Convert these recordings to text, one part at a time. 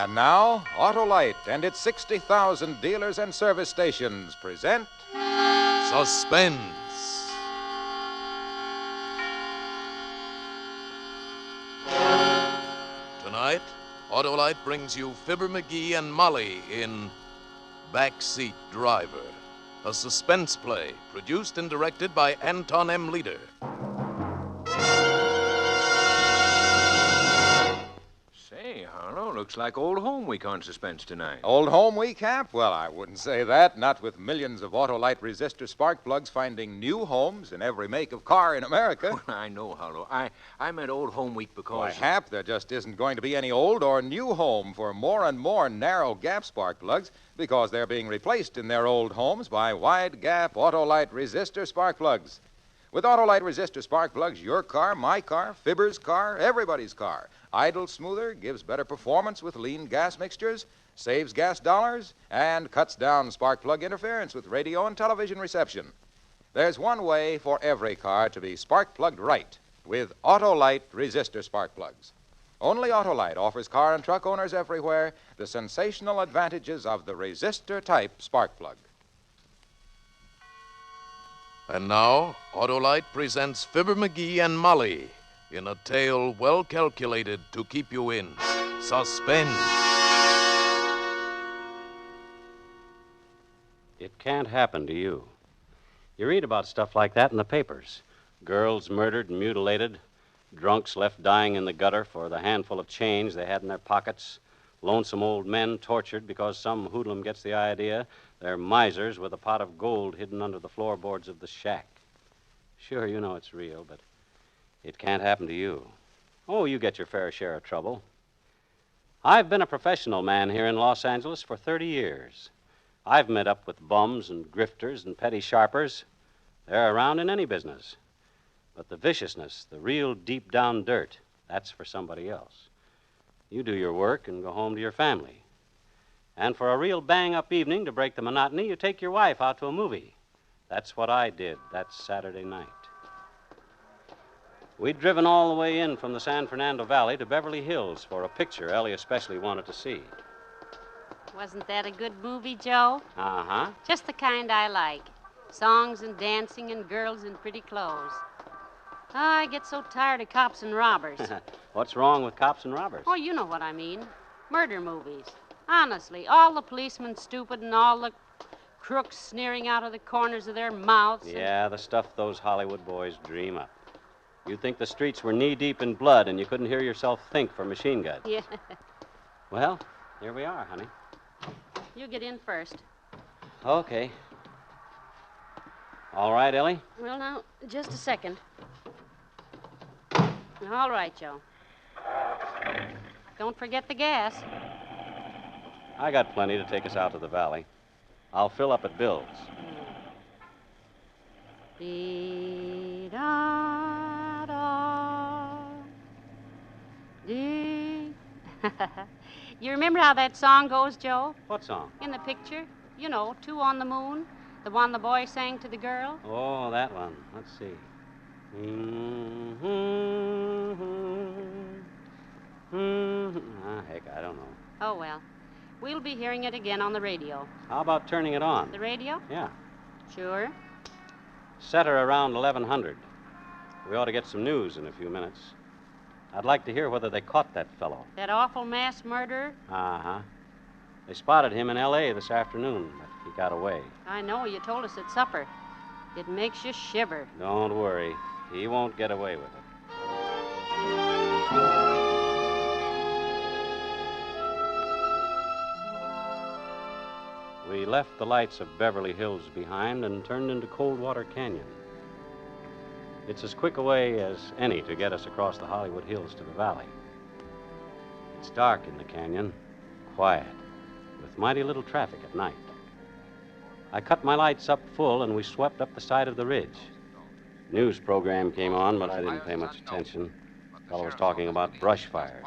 And now, Auto-Lite and its 60,000 dealers and service stations present Suspense. Tonight, Auto-Lite brings you Fibber McGee and Molly in Backseat Driver, a suspense play produced and directed by Anton M. Leader. Say, Harlow, looks like Old Home Week on Suspense tonight. Old Home Week, Hap? Well, I wouldn't say that. Not with millions of Auto-Lite resistor spark plugs finding new homes in every make of car in America. I know, Harlow. I meant Old Home Week because... Why, Hap, there just isn't going to be any old or new home for more and more narrow gap spark plugs because they're being replaced in their old homes by wide gap Auto-Lite resistor spark plugs. With Auto-Lite resistor spark plugs, your car, my car, Fibber's car, everybody's car idles smoother, gives better performance with lean gas mixtures, saves gas dollars, and cuts down spark plug interference with radio and television reception. There's one way for every car to be spark plugged right with Auto-Lite resistor spark plugs. Only Auto-Lite offers car and truck owners everywhere the sensational advantages of the resistor-type spark plug. And now, Auto-Lite presents Fibber McGee and Molly in a tale well calculated to keep you in suspense. It can't happen to you. You read about stuff like that in the papers. Girls murdered and mutilated, drunks left dying in the gutter for the handful of change they had in their pockets, lonesome old men tortured because some hoodlum gets the idea they're misers with a pot of gold hidden under the floorboards of the shack. Sure, you know it's real, but it can't happen to you. Oh, you get your fair share of trouble. I've been a professional man here in Los Angeles for 30 years. I've met up with bums and grifters and petty sharpers. They're around in any business. But the viciousness, the real deep-down dirt, that's for somebody else. You do your work and go home to your family. And for a real bang-up evening to break the monotony, you take your wife out to a movie. That's what I did that Saturday night. We'd driven all the way in from the San Fernando Valley to Beverly Hills for a picture Elly especially wanted to see. Wasn't that a good movie, Joe? Uh-huh. Just the kind I like. Songs and dancing and girls in pretty clothes. Oh, I get so tired of cops and robbers. What's wrong with cops and robbers? Oh, you know what I mean. Murder movies. Honestly, all the policemen stupid and all the crooks sneering out of the corners of their mouths. Yeah, the stuff those Hollywood boys dream up. You'd think the streets were knee-deep in blood and you couldn't hear yourself think for machine guns. Yeah. Well, here we are, honey. You get in first. Okay. All right, Elly? Well, now, just a second. All right, Joe. Don't forget the gas. I got plenty to take us out to the valley. I'll fill up at Bill's. You remember how that song goes, Joe? What song? In the picture. You know, Two on the Moon. The one the boy sang to the girl. Oh, that one. Let's see. Heck, I don't know. Oh, well. We'll be hearing it again on the radio. How about turning it on? The radio? Yeah. Sure. Set her around 1100. We ought to get some news in a few minutes. I'd like to hear whether they caught that fellow. That awful mass murderer? Uh-huh. They spotted him in L.A. this afternoon, but he got away. I know. You told us at supper. It makes you shiver. Don't worry. He won't get away with it. We left the lights of Beverly Hills behind and turned into Coldwater Canyon. It's as quick a way as any to get us across the Hollywood Hills to the valley. It's dark in the canyon, quiet, with mighty little traffic at night. I cut my lights up full and we swept up the side of the ridge. News program came on, but I didn't pay much attention. The fellow was talking about brush fires.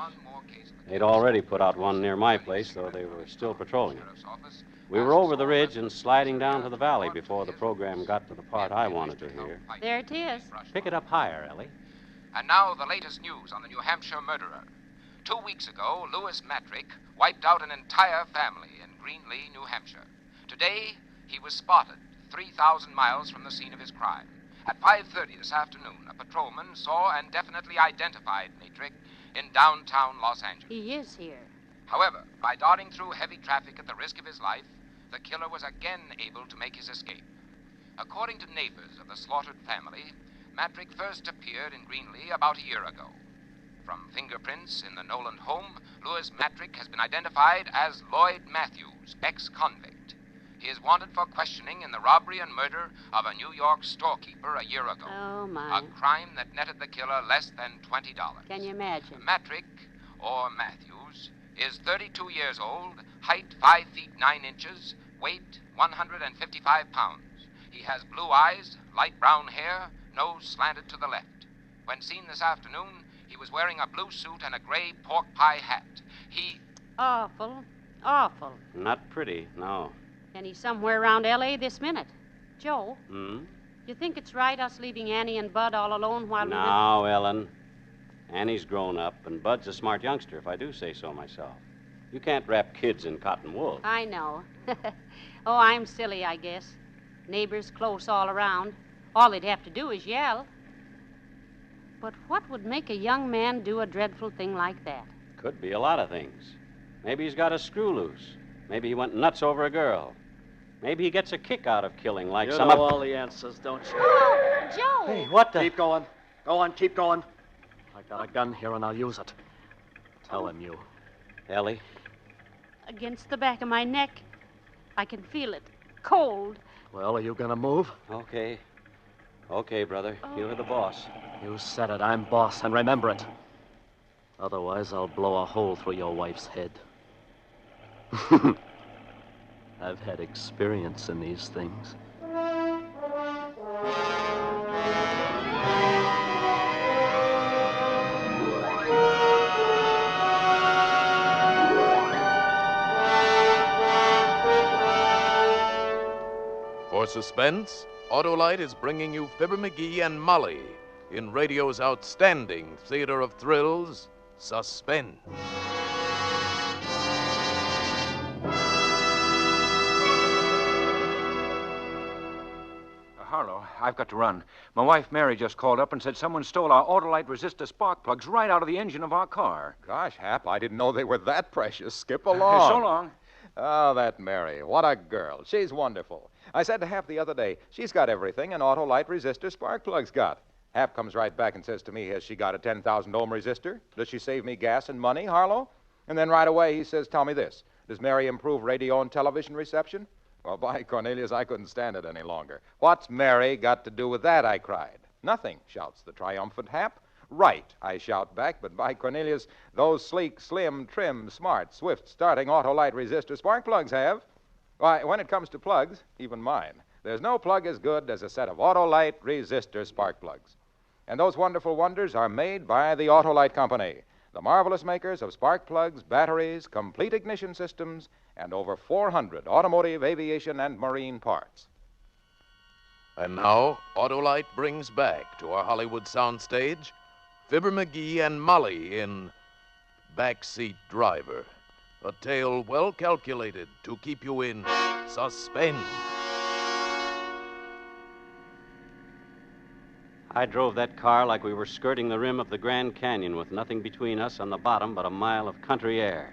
They'd already put out one near my place, though they were still patrolling it. We were over the ridge and sliding down to the valley before the program got to the part I wanted to hear. There it is. Pick it up higher, Elly. And now the latest news on the New Hampshire murderer. 2 weeks ago, Louis Matrick wiped out an entire family in Greenlee, New Hampshire. Today, he was spotted 3,000 miles from the scene of his crime. At 5:30 this afternoon, a patrolman saw and definitely identified Matrick in downtown Los Angeles. He is here. However, by darting through heavy traffic at the risk of his life, the killer was again able to make his escape. According to neighbors of the slaughtered family, Matrick first appeared in Greenlee about a year ago. From fingerprints in the Noland home, Louis Matrick has been identified as Lloyd Matthews, ex-convict. He is wanted for questioning in the robbery and murder of a New York storekeeper a year ago. Oh, my. A crime that netted the killer less than $20. Can you imagine? Matrick, or Matthews, is 32 years old, height 5 feet 9 inches, weight 155 pounds. He has blue eyes, light brown hair, nose slanted to the left. When seen this afternoon, he was wearing a blue suit and a gray pork pie hat. Awful. Awful. Not pretty, no. And he's somewhere around L.A. this minute. Joe, Hmm? you think it's right us leaving Annie and Bud all alone while we... No, Ellen. Annie's grown up, and Bud's a smart youngster, if I do say so myself. You can't wrap kids in cotton wool. I know. Oh, I'm silly, I guess. Neighbors close all around. All they'd have to do is yell. But what would make a young man do a dreadful thing like that? Could be a lot of things. Maybe he's got a screw loose. Maybe he went nuts over a girl. Maybe he gets a kick out of killing like You some know of... all the answers, don't you? Oh, Joe! Hey, what the... Keep going. Go on, keep going. I got a gun here and I'll use it. Tell him, you. Ellie, Against the back of my neck. I can feel it. Cold. Well, are you gonna move? okay. Okay, brother. You're the boss. You said it. I'm boss, and remember it. Otherwise, I'll blow a hole through your wife's head. I've had experience in these things. For Suspense, Auto-Lite is bringing you Fibber McGee and Molly in radio's outstanding theater of thrills, Suspense. Harlow, I've got to run. My wife, Mary, just called up and said someone stole our Auto-Lite resistor spark plugs right out of the engine of our car. Gosh, Hap, I didn't know they were that precious. Skip along. So long. Oh, that Mary. What a girl. She's wonderful. I said to Hap the other day, she's got everything an Auto-Lite resistor spark plug's got. Hap comes right back and says to me, has she got a 10,000 ohm resistor? Does she save me gas and money, Harlow? And then right away he says, tell me this. Does Mary improve radio and television reception? Well, by Cornelius, I couldn't stand it any longer. What's Mary got to do with that, I cried. Nothing, shouts the triumphant Hap. Right, I shout back, but by Cornelius, those sleek, slim, trim, smart, swift, starting Auto-Lite resistor spark plugs have. Why, when it comes to plugs, even mine, there's no plug as good as a set of Auto-Lite resistor spark plugs. And those wonderful wonders are made by the Auto-Lite Company, the marvelous makers of spark plugs, batteries, complete ignition systems, and over 400 automotive, aviation, and marine parts. And now, Auto-Lite brings back to our Hollywood soundstage Fibber McGee and Molly in Backseat Driver, a tale well calculated to keep you in suspense. I drove that car like we were skirting the rim of the Grand Canyon with nothing between us and the bottom but a mile of country air.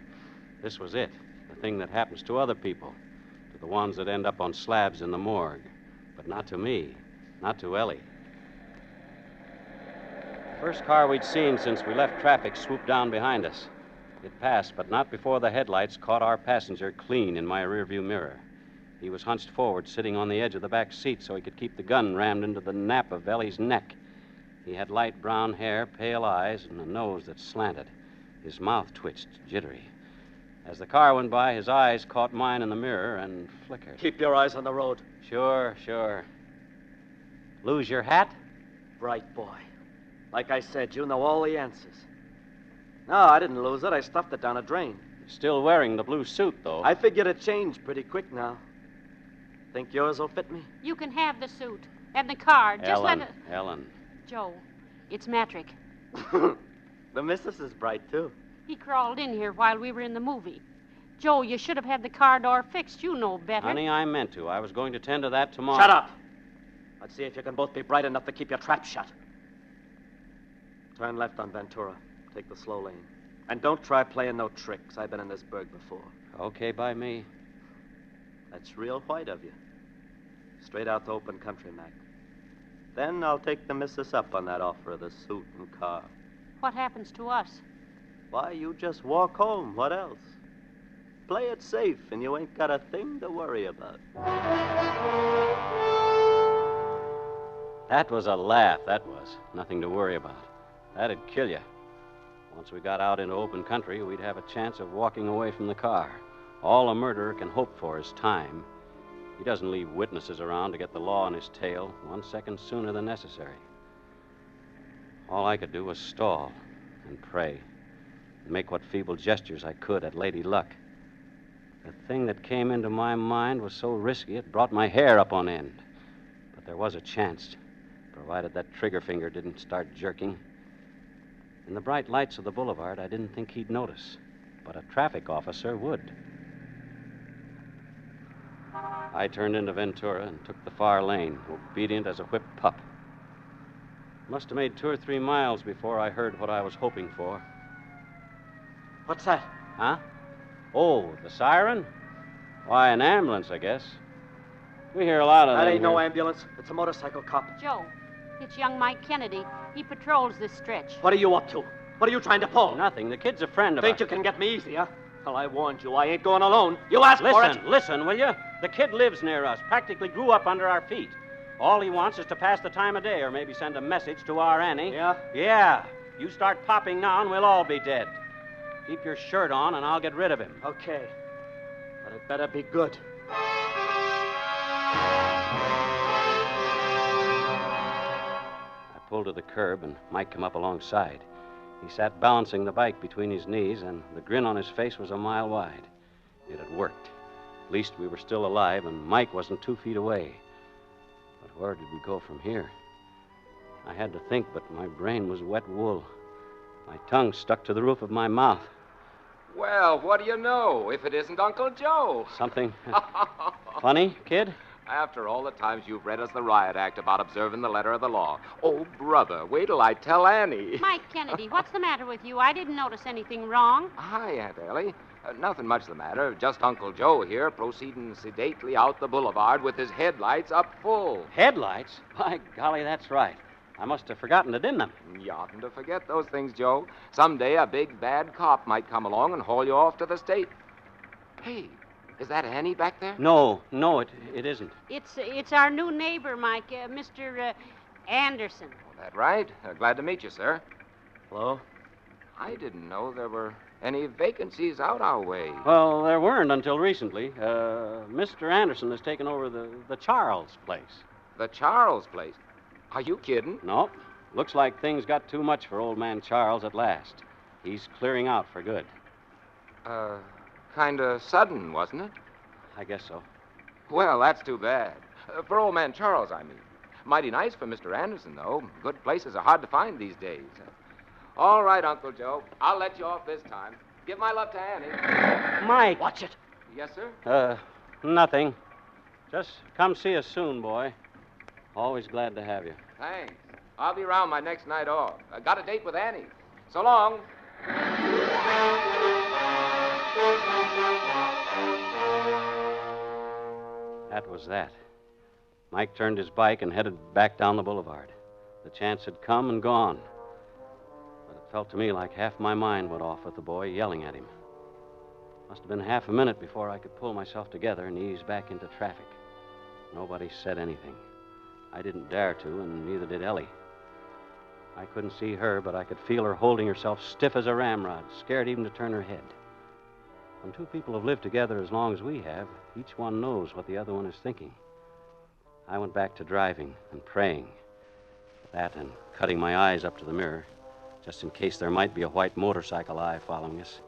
This was it, the thing that happens to other people, to the ones that end up on slabs in the morgue. But not to me, not to Ellie. The first car we'd seen since we left traffic swooped down behind us. It passed, but not before the headlights caught our passenger clean in my rearview mirror. He was hunched forward, sitting on the edge of the back seat so he could keep the gun rammed into the nape of Ellie's neck. He had light brown hair, pale eyes, and a nose that slanted. His mouth twitched, jittery. As the car went by, his eyes caught mine in the mirror and flickered. Keep your eyes on the road. Sure. Lose your hat? Bright boy. Like I said, you know all the answers. No, I didn't lose it. I stuffed it down a drain. You're still wearing the blue suit, though. I figured it changed pretty quick now. Think yours will fit me? You can have the suit and the car. Just Ellen, let it... Ellen. Joe, it's Matrick. The missus is bright, too. He crawled in here while we were in the movie. Joe, you should have had the car door fixed. You know better. Honey, I meant to. I was going to tend to that tomorrow. Shut up! Let's see if you can both be bright enough to keep your trap shut. Turn left on Ventura. Take the slow lane. And don't try playing no tricks. I've been in this burg before. Okay by me. That's real white of you. Straight out to open country, Mac. Then I'll take the missus up on that offer of the suit and car. What happens to us? Why, you just walk home. What else? Play it safe, and you ain't got a thing to worry about. That was a laugh, that was. Nothing to worry about. That'd kill you. Once we got out into open country, we'd have a chance of walking away from the car. All a murderer can hope for is time. He doesn't leave witnesses around to get the law on his tail 1 second sooner than necessary. All I could do was stall and pray and make what feeble gestures I could at Lady Luck. The thing that came into my mind was so risky it brought my hair up on end. But there was a chance, provided that trigger finger didn't start jerking. In the bright lights of the boulevard, I didn't think he'd notice, but a traffic officer would. I turned into Ventura and took the far lane, obedient as a whipped pup. Must have made 2 or 3 miles before I heard what I was hoping for. What's that? Huh? Oh, the siren? Why, an ambulance, I guess. We hear a lot of them. That ain't no here. ambulance. It's a motorcycle cop. Joe, it's young Mike Kennedy. He patrols this stretch. What are you up to? What are you trying to pull? Nothing. The kid's a friend of Think ours. you can get me easy, huh? Well, I warned you. I ain't going alone. You asked for it. Listen, will you? The kid lives near us, practically grew up under our feet. All he wants is to pass the time of day or maybe send a message to our Annie. Yeah? Yeah. You start popping now and we'll all be dead. Keep your shirt on and I'll get rid of him. Okay. But it better be good. I pulled to the curb and Mike came up alongside. He sat balancing the bike between his knees, and the grin on his face was a mile wide. It had worked. At least we were still alive, and Mike wasn't 2 feet away. But where did we go from here? I had to think, but my brain was wet wool. My tongue stuck to the roof of my mouth. Well, what do you know if it isn't Uncle Joe? Something funny, kid? After all the times you've read us the riot act about observing the letter of the law. Oh, brother, wait till I tell Annie. Mike Kennedy, what's the matter with you? I didn't notice anything wrong. Hi, Aunt Elly. Nothing much the matter. Just Uncle Joe here proceeding sedately out the boulevard with his headlights up full. Headlights? By golly, that's right. I must have forgotten to dim them. You oughtn't to forget those things, Joe. Someday a big, bad cop might come along and haul you off to the state. Hey, is that Annie back there? No, it isn't. It's our new neighbor, Mike, Mr. Anderson. Oh, that right? Glad to meet you, sir. Hello? I didn't know there were any vacancies out our way. Well, there weren't until recently. Mr. Anderson has taken over the Charles place. The Charles place? Are you kidding? Nope. Looks like things got too much for old man Charles at last. He's clearing out for good. Kind of sudden, wasn't it? I guess so. Well, that's too bad. For old man Charles, I mean. Mighty nice for Mr. Anderson, though. Good places are hard to find these days. All right, Uncle Joe. I'll let you off this time. Give my love to Annie. Mike! Watch it. Yes, sir? Nothing. Just come see us soon, boy. Always glad to have you. Thanks. I'll be around my next night off. I got a date with Annie. So long. That was that. Mike turned his bike and headed back down the boulevard. The chance had come and gone. But it felt to me like half my mind went off with the boy yelling at him. Must have been half a minute before I could pull myself together and ease back into traffic. Nobody said anything. I didn't dare to, and neither did Elly. I couldn't see her, but I could feel her holding herself stiff as a ramrod, scared even to turn her head. When 2 people have lived together as long as we have, each one knows what the other one is thinking. I went back to driving and praying. That and cutting my eyes up to the mirror, just in case there might be a white motorcycle eye following us.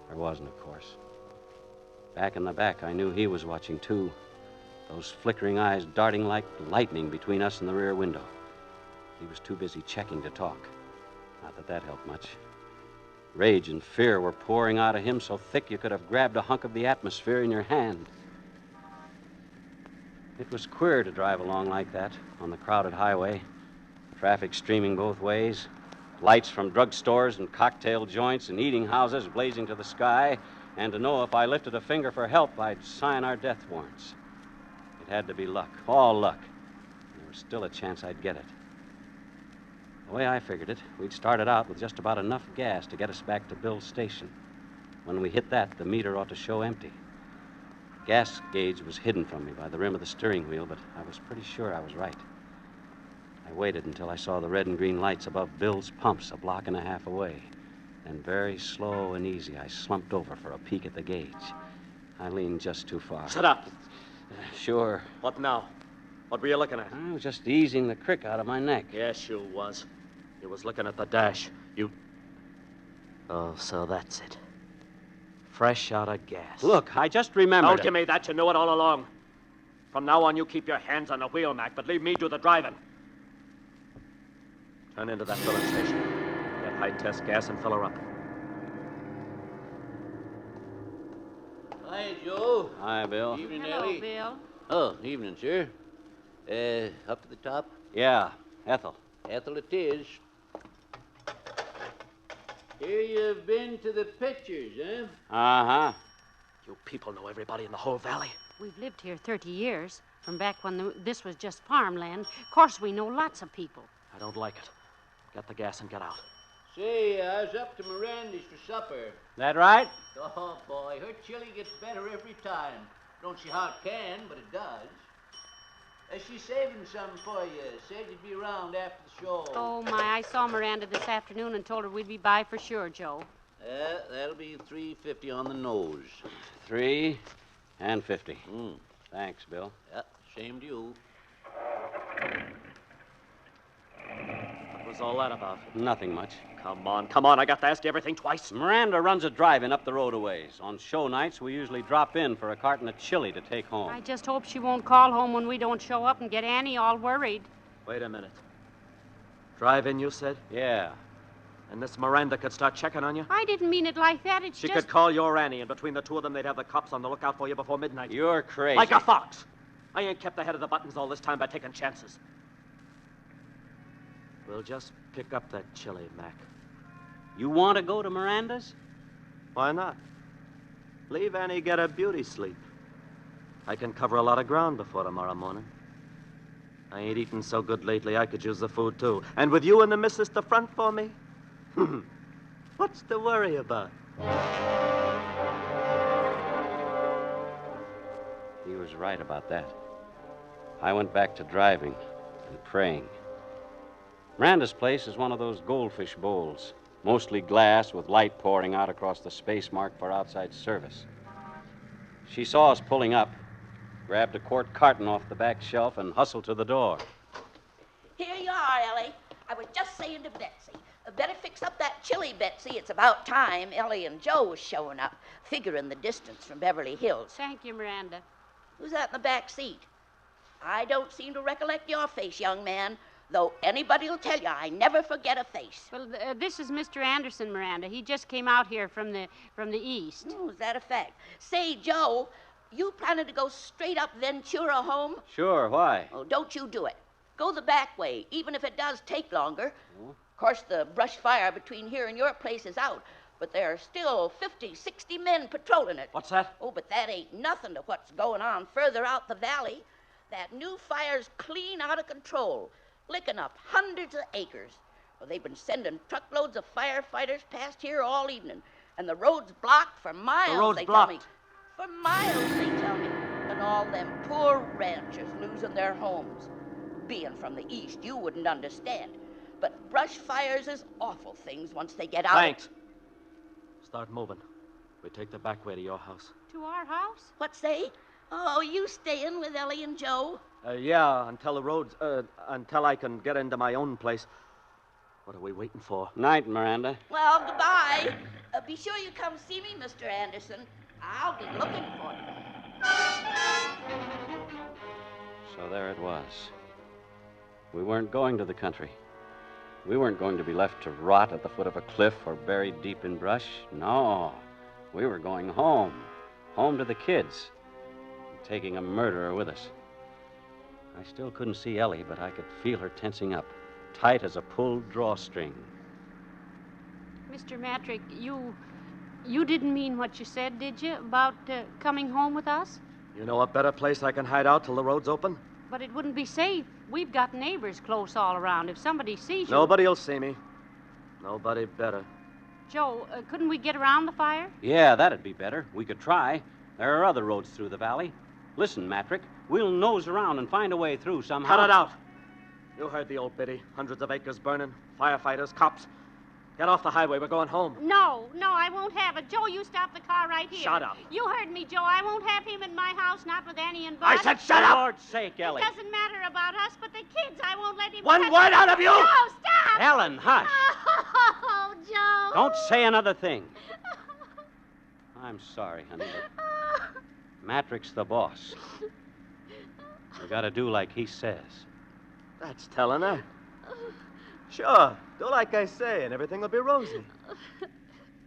There wasn't, of course. Back in the back, I knew he was watching, too. Those flickering eyes darting like lightning between us and the rear window. He was too busy checking to talk. Not that that helped much. Rage and fear were pouring out of him so thick you could have grabbed a hunk of the atmosphere in your hand. It was queer to drive along like that on the crowded highway. Traffic streaming both ways. Lights from drugstores and cocktail joints and eating houses blazing to the sky. And to know if I lifted a finger for help, I'd sign our death warrants. It had to be luck, all luck. And there was still a chance I'd get it. The way I figured it, we'd started out with just about enough gas to get us back to Bill's station. When we hit that, the meter ought to show empty. Gas gauge was hidden from me by the rim of the steering wheel, but I was pretty sure I was right. I waited until I saw the red and green lights above Bill's pumps a block and a half away. Then very slow and easy, I slumped over for a peek at the gauge. I leaned just too far. Shut up. Sure. What now? What were you looking at? I was just easing the crick out of my neck. Yes, you was. You was looking at the dash. You... Oh, so that's it. Fresh out of gas. Look, I just remembered. Don't give me that. You knew it all along. From now on, you keep your hands on the wheel, Mac, but leave me do the driving. Turn into that filling station. Get high-test gas and fill her up. Hi, Joe. Hi, Bill. Evening, Hello, Elly. Bill. Oh, evening, sir. Up to the top? Yeah, Ethel. Ethel it is. Here you've been to the pictures, eh? Uh-huh. You people know everybody in the whole valley. We've lived here 30 years, from back when this was just farmland. Of course, we know lots of people. I don't like it. Get the gas and get out. Say, I was up to Miranda's for supper. That right? Oh, boy, her chili gets better every time. Don't see how it can, but it does. She's saving some for you. Said you'd be around after the show. Oh, my, I saw Miranda this afternoon and told her we'd be by for sure, Joe. That'll be $3.50 on the nose. 3 and 50. Mm. Thanks, Bill. Same to you. What was all that about? Nothing much. Come on. I got to ask you everything twice. Miranda runs a drive-in up the road a ways. On show nights, we usually drop in for a carton of chili to take home. I just hope she won't call home when we don't show up and get Annie all worried. Wait a minute. Drive-in, you said? Yeah. And this Miranda could start checking on you? I didn't mean it like that. It's She just... could call your Annie, and between the two of them, they'd have the cops on the lookout for you before midnight. You're crazy. Like a fox. I ain't kept ahead of the buttons all this time by taking chances. We'll just pick up that chili, Mac. You want to go to Miranda's? Why not? Leave Annie get a beauty sleep. I can cover a lot of ground before tomorrow morning. I ain't eaten so good lately, I could use the food, too. And with you and the missus to front for me, what's to worry about? He was right about that. I went back to driving and praying. Miranda's place is one of those goldfish bowls, mostly glass with light pouring out across the space marked for outside service. She saw us pulling up, grabbed a quart carton off the back shelf, and hustled to the door. Here you are, Elly. I was just saying to Betsy. Better fix up that chili, Betsy. It's about time Elly and Joe was showing up, figuring the distance from Beverly Hills. Thank you, Miranda. Who's that in the back seat? I don't seem to recollect your face, young man, though anybody'll tell you I never forget a face. Well, this is Mr. Anderson, Miranda. He just came out here from the east. Oh, is that a fact? Say, Joe, you planning to go straight up Ventura home? Sure, why? Oh, don't you do it. Go the back way, even if it does take longer. Of course, the brush fire between here and your place is out, but there are still 50, 60 men patrolling it. What's that? Oh, but that ain't nothing to what's going on further out the valley. That new fire's clean out of control, licking up hundreds of acres. Well, they've been sending truckloads of firefighters past here all evening, and the road's blocked for miles, The road's they blocked. tell me. For miles, they tell me. And all them poor ranchers losing their homes. Being from the east, you wouldn't understand. But brush fires is awful things once they get out. Thanks. Start moving. We take the back way to your house. To our house? What say? Oh, you staying with Elly and Joe? Yeah, until I can get into my own place. What are we waiting for? Night, Miranda. Well, goodbye. Be sure you come see me, Mr. Anderson. I'll be looking for you. So there it was. We weren't going to the country. We weren't going to be left to rot at the foot of a cliff or buried deep in brush. No. We were going home. Home to the kids. And taking a murderer with us. I still couldn't see Ellie, but I could feel her tensing up, tight as a pulled drawstring. Mr. Matrick, you didn't mean what you said, did you, about coming home with us? You know a better place I can hide out till the road's open? But it wouldn't be safe. We've got neighbors close all around. If somebody sees you... Nobody'll see me. Nobody better. Joe, couldn't we get around the fire? Yeah, that'd be better. We could try. There are other roads through the valley. Listen, Matrick, we'll nose around and find a way through somehow. Cut it out. You heard the old biddy. Hundreds of acres burning. Firefighters, cops. Get off the highway. We're going home. No, I won't have it. Joe, you stop the car right here. Shut up. You heard me, Joe. I won't have him in my house, not with Annie and Bud. I said shut up! For Lord's sake, Ellie. It doesn't matter about us, but the kids, I won't let him... One touch word them. out of you! No, stop! Ellen, hush. Oh, Joe. Don't say another thing. I'm sorry, honey, but Matrick's the boss. You gotta do like he says. That's telling her. Sure. Do like I say, and everything will be rosy.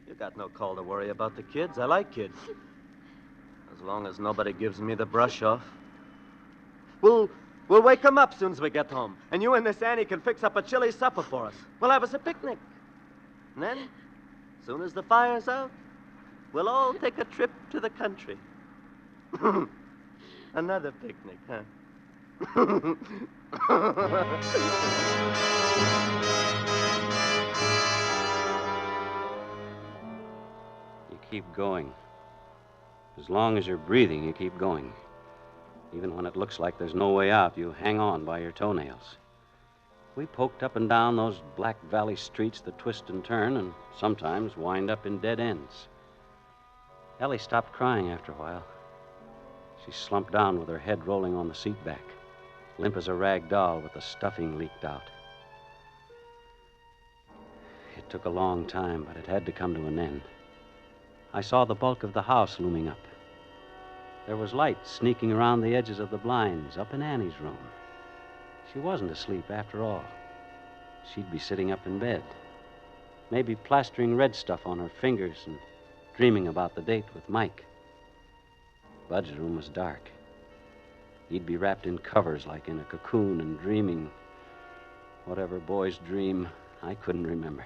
You got no call to worry about the kids. I like kids. As long as nobody gives me the brush off. We'll wake them up soon as we get home. And you and this Annie can fix up a chilly supper for us. We'll have us a picnic. And then, as soon as the fire's out, we'll all take a trip to the country. Another picnic, huh? You keep going. As long as you're breathing, you keep going. Even when it looks like there's no way out, you hang on by your toenails. We poked up and down those Black Valley streets that twist and turn and sometimes wind up in dead ends. Ellie stopped crying after a while. She slumped down with her head rolling on the seat back, limp as a rag doll with the stuffing leaked out. It took a long time, but it had to come to an end. I saw the bulk of the house looming up. There was light sneaking around the edges of the blinds up in Annie's room. She wasn't asleep after all. She'd be sitting up in bed, maybe plastering red stuff on her fingers and dreaming about the date with Mike. Bud's room was dark. He'd be wrapped in covers like in a cocoon and dreaming. Whatever boys dream, I couldn't remember.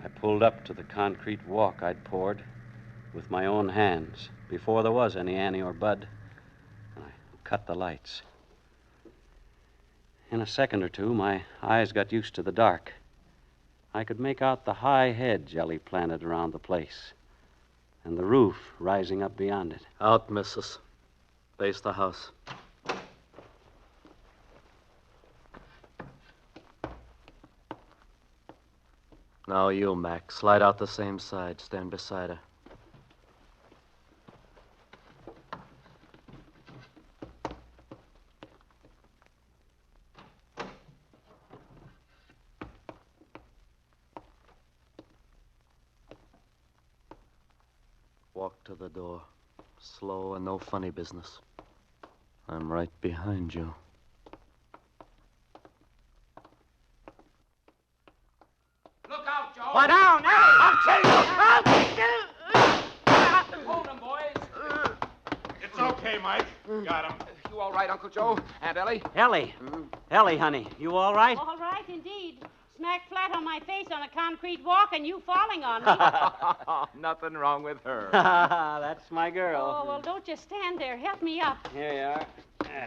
I pulled up to the concrete walk I'd poured with my own hands before there was any Annie or Bud, and I cut the lights. In a second or two, my eyes got used to the dark. I could make out the high hedge Ellie planted around the place and the roof rising up beyond it. Out, missus. Face the house. Now you, Mac. Slide out the same side. Stand beside her. Walk to the door. Slow and no funny business. I'm right behind you. Look out, Joe. Lie down, Ellie! I'll kill you! Hold him, boys. It's okay, Mike. Got him. You all right, Uncle Joe? Aunt Ellie? Ellie! Ellie, honey, you all right? All right, indeed. Smack flat on my face on a concrete walk and you falling on me. Nothing wrong with her. That's my girl. Oh, well, don't just stand there. Help me up. Here you are.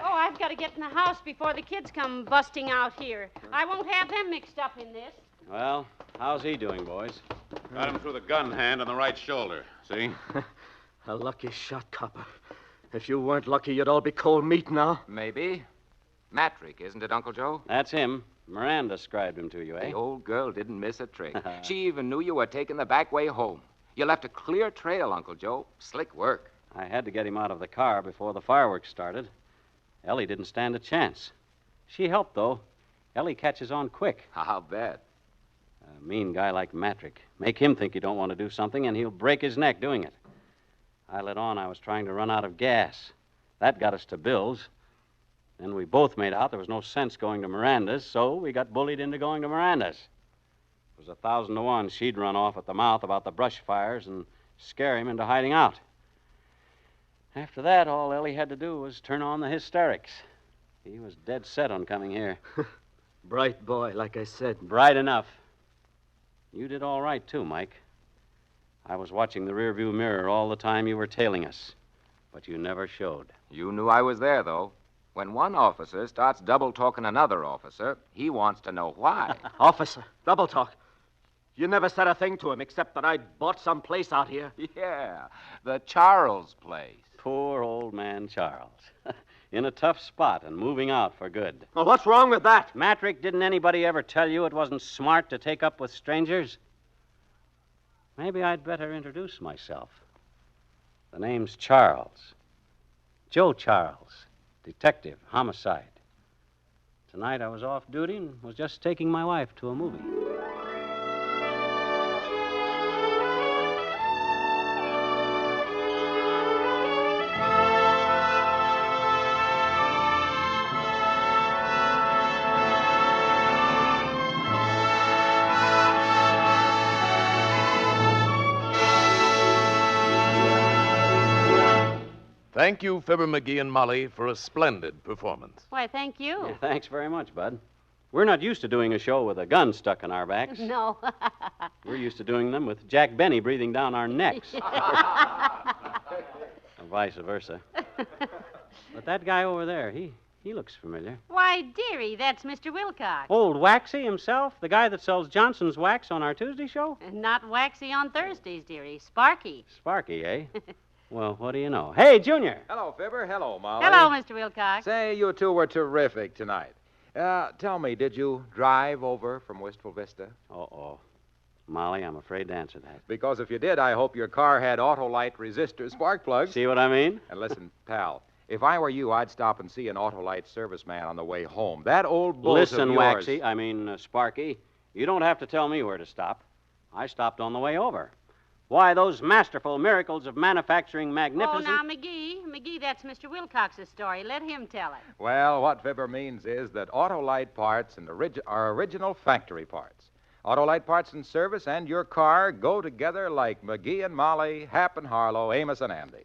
Oh, I've got to get in the house before the kids come busting out here. I won't have them mixed up in this. Well, how's he doing, boys? Got him through the gun hand on the right shoulder. See? A lucky shot, copper. If you weren't lucky, you'd all be cold meat now. Maybe. Matrick, isn't it, Uncle Joe? That's him. Miranda described him to you, eh? The old girl didn't miss a trick. She even knew you were taking the back way home. You left a clear trail, Uncle Joe. Slick work. I had to get him out of the car before the fireworks started. Ellie didn't stand a chance. She helped, though. Ellie catches on quick. I'll bet. A mean guy like Matrick. Make him think you don't want to do something, and he'll break his neck doing it. I let on I was trying to run out of gas. That got us to Bill's. Then we both made out there was no sense going to Miranda's, so we got bullied into going to Miranda's. It was 1,000 to 1 she'd run off at the mouth about the brush fires and scare him into hiding out. After that, all Elly had to do was turn on the hysterics. He was dead set on coming here. Bright boy, like I said. Bright enough. You did all right, too, Mike. I was watching the rearview mirror all the time you were tailing us, but you never showed. You knew I was there, though. When one officer starts double-talking another officer, he wants to know why. Officer, double talk. You never said a thing to him except that I'd bought some place out here. Yeah, the Charles place. Poor old man Charles. In a tough spot and moving out for good. Well, what's wrong with that? Matrick, didn't anybody ever tell you it wasn't smart to take up with strangers? Maybe I'd better introduce myself. The name's Charles. Joe Charles, detective, homicide. Tonight I was off duty and was just taking my wife to a movie. Thank you, Fibber McGee and Molly, for a splendid performance. Why, thank you. Yeah, thanks very much, Bud. We're not used to doing a show with a gun stuck in our backs. No. We're used to doing them with Jack Benny breathing down our necks. Or vice versa. But that guy over there, he looks familiar. Why, dearie, that's Mr. Wilcox. Old Waxy himself? The guy that sells Johnson's wax on our Tuesday show? Not Waxy on Thursdays, dearie. Sparky. Sparky, eh? Well, what do you know? Hey, Junior. Hello, Fibber. Hello, Molly. Hello, Mr. Wilcox. Say, you two were terrific tonight. Tell me, did you drive over from Wistful Vista? Uh-oh. Molly, I'm afraid to answer that. Because if you did, I hope your car had Auto-Lite resistor spark plugs. See what I mean? And listen, pal, if I were you, I'd stop and see an Auto-Lite serviceman on the way home. That old bull Listen, of yours... Sparky, you don't have to tell me where to stop. I stopped on the way over. Why, those masterful miracles of manufacturing magnificent... Oh, now, McGee, that's Mr. Wilcox's story. Let him tell it. Well, what Fibber means is that Auto-Lite parts are original factory parts. Auto-Lite parts and service and your car go together like McGee and Molly, Hap and Harlow, Amos and Andy.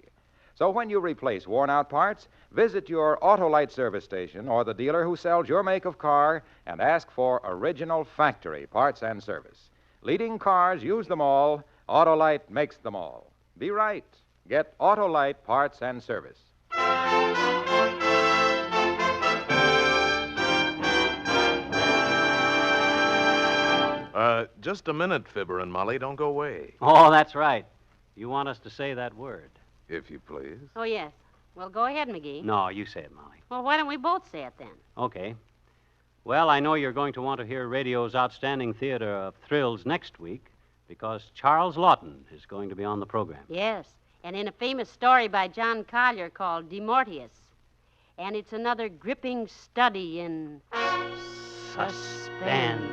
So when you replace worn-out parts, visit your Auto-Lite service station or the dealer who sells your make of car and ask for original factory parts and service. Leading cars use them all. Auto-Lite makes them all. Be right. Get Auto-Lite parts and service. Just a minute, Fibber and Molly. Don't go away, Oh, that's right. You want us to say that word. if you please. Oh, yes. Well, go ahead, McGee. No, you say it, Molly. Well, why don't we both say it then? Okay. Well, I know you're going to want to hear radio's outstanding theater of thrills next week because Charles Lawton is going to be on the program. Yes, and in a famous story by John Collier called Demortius. And it's another gripping study in... Suspense.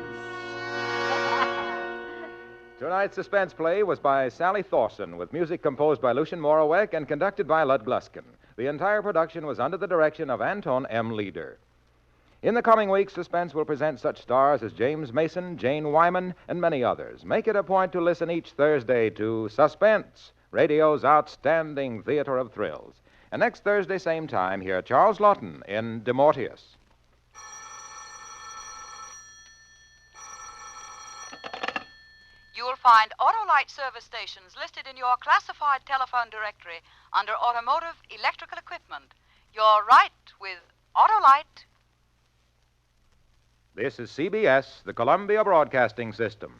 Tonight's suspense play was by Sally Thorson, with music composed by Lucien Moraweck and conducted by Lud Gluskin. The entire production was under the direction of Anton M. Leader. In the coming weeks, Suspense will present such stars as James Mason, Jane Wyman, and many others. Make it a point to listen each Thursday to Suspense, radio's outstanding theater of thrills. And next Thursday, same time, hear Charles Lawton in Demortius. You will find Auto-Lite service stations listed in your classified telephone directory under automotive electrical equipment. You're right with Auto-Lite. This is CBS, the Columbia Broadcasting System.